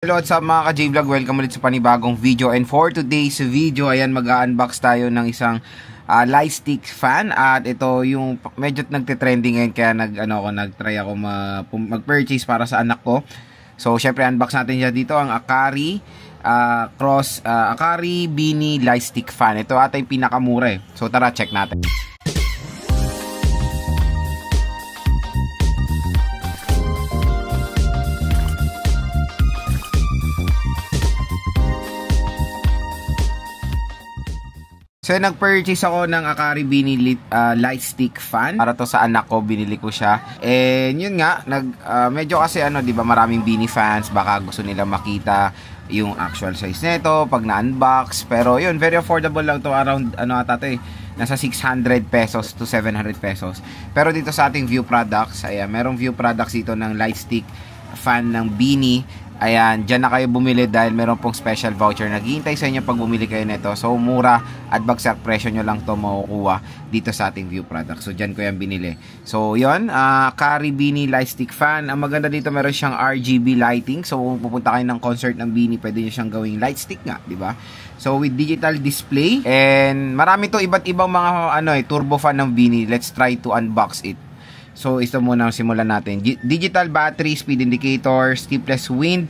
Hello, what's up mga ka-J-Vlog? Welcome ulit sa panibagong video. And for today's video, ayan, mag-unbox tayo ng isang light stick fan. At ito yung medyo nagte-trending ngayon, kaya nag-try ako mag-purchase para sa anak ko. So, syempre, unbox natin siya dito, ang Akari Akari Beanie light stick fan. Ito ata yung pinakamura eh. So, tara, check natin. So, nag-purchase ako ng Akari Beanie light stick fan para to sa anak ko. Binili ko siya. And yun nga, medyo kasi di ba, maraming Beanie fans, baka gusto nila makita yung actual size nito pag na-unbox. Pero yun, very affordable lang to, around nasa 600 pesos to 700 pesos. Pero dito sa ating View Products, ayan, merong View Products dito ng light stick fan ng Beanie. Ayan, dyan na kayo bumili dahil meron pong special voucher naghihintay sa inyo pag bumili kayo nito. So, mura at bagsak presyo nyo lang to makukuha dito sa ating View Products. So, dyan ko yan binili. So, yun, Akari Beanie light stick fan. Ang maganda dito, meron siyang RGB lighting. So, kung pupunta kayo ng concert ng Beanie, pwede nyo siyang gawing light stick nga, di ba? So, with digital display. And marami to iba't ibang mga turbo fan ng Beanie. Let's try to unbox it. So, ito muna ang simulan natin. Digital battery, speed indicator, stepless wind,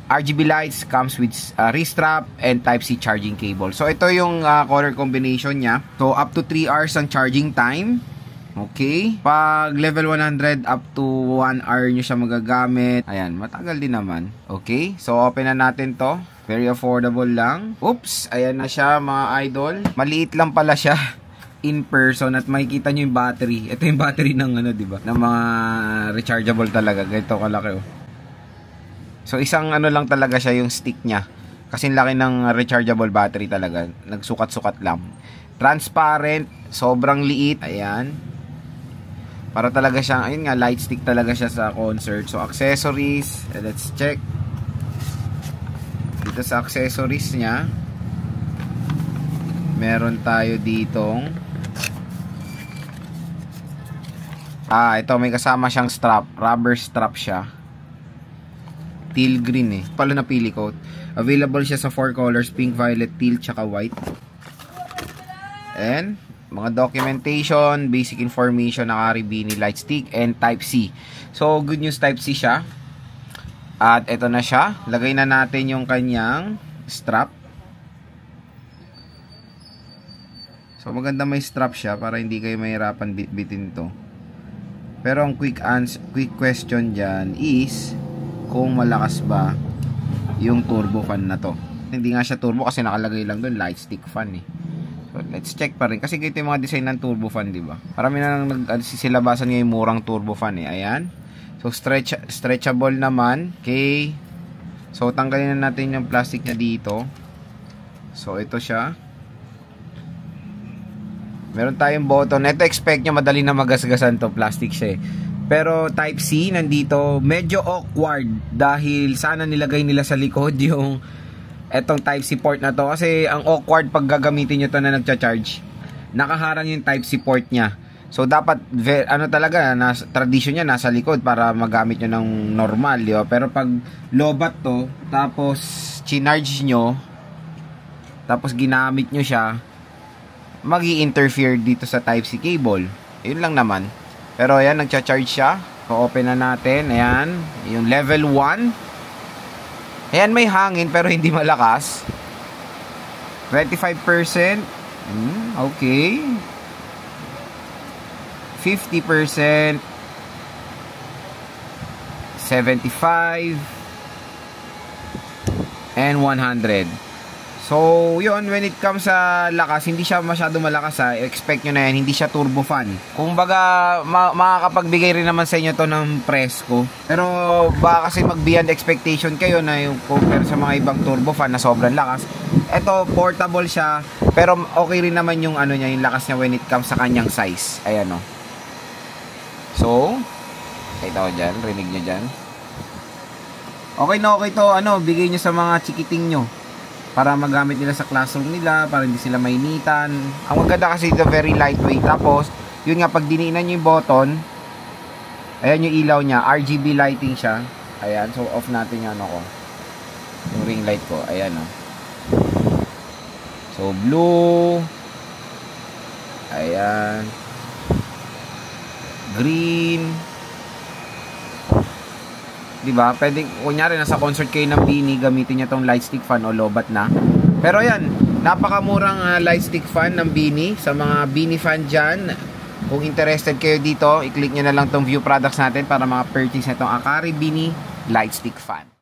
RGB lights, comes with wrist strap, and Type-C charging cable. So, ito yung color combination niya. So, up to 3 hours ang charging time. Okay. Pag level 100, up to 1 hour nyo siya magagamit. Ayan, matagal din naman. Okay. So, open na natin to. Very affordable lang. Oops, ayan na siya mga idol. Maliit lang pala siya in person at makikita nyo yung battery. Ito yung battery ng diba? Ng mga rechargeable talaga. Ganito kalaki oh. So isang lang talaga siya yung stick niya. Kasi laki ng rechargeable battery talaga. Nagsukat-sukat lang. Transparent, sobrang liit. Ayan. Para talaga siyang, ayun nga, light stick talaga siya sa concert. So accessories, let's check. Dito sa accessories niya, meron tayo ditong ito may kasama siyang strap, rubber strap siya. Teal green pala napili ko. Available siya sa 4 colors, pink, violet, teal, tsaka white. And mga documentation, basic information ng Akari Beanie light stick, and Type-C. So good news, Type-C siya. At ito na siya. Lagay na natin yung kanyang strap. So maganda may strap siya para hindi kayo mahirapan bitbitin to. Pero ang quick question dyan is kung malakas ba yung turbo fan na to. Hindi nga siya turbo kasi nakalagay lang doon light stick fan So let's check pa rin kasi ganito yung mga design ng turbo fan, di ba? Parami na sisilabasan ngayon murang turbo fan Ayan. So stretchable naman. Okay. So tanggalin na natin yung plastic niya dito. So ito siya. Meron tayong button. Ito expect nyo madali na magasgasan to. Plastic siya Pero Type-C nandito. Medyo awkward. Dahil sana nilagay nila sa likod yung etong Type-C port na to. Kasi ang awkward pag gagamitin nyo to na nagcha-charge. Nakaharang yung Type-C port nya. So dapat talaga tradisyon niya nasa likod para magamit nyo ng normal. Pero pag lobat to, tapos chinarge nyo, tapos ginamit nyo siya, magi-interfere dito sa Type-C cable. Yun lang naman. Pero ayan, nagcha-charge siya. So open na natin. Ayan, yung level 1. Ayan, may hangin pero hindi malakas. 25%. Okay. 50%. 75. And 100. So, yun, when it comes sa lakas, hindi siya masyado malakas expect nyo na yan, hindi siya turbo fan. Kung baga, makakapagbigay rin naman sa inyo to ng presko. Pero, baka kasi mag-beyond expectation kayo na yung compare sa mga ibang turbo fan na sobrang lakas. Ito, portable siya, pero okay rin naman yung niya, yung lakas niya when it comes sa kanyang size. Ayan o. So, kita ko dyan, rinig nyo dyan. Okay na okay to, bigay nyo sa mga chikiting nyo. Para magamit nila sa classroom nila, para hindi sila mainitan. Ang maganda kasi ito, very lightweight. Tapos, yun nga, pag diniinan nyo yung button, ayan yung ilaw niya, RGB lighting siya. Ayan, so off natin yung ko. Yung ring light ko, ayan oh. So blue, ayan, green, diba? Pwede, kunyari nasa concert kayo ng Beanie, gamitin niya tong light stick fan o lobat na. Pero ayan, napakamurang light stick fan ng Beanie. Sa mga Beanie fan dyan, kung interested kayo dito, i-click nyo na lang tong view products natin para mga purchase na tong Akari Beanie light stick fan.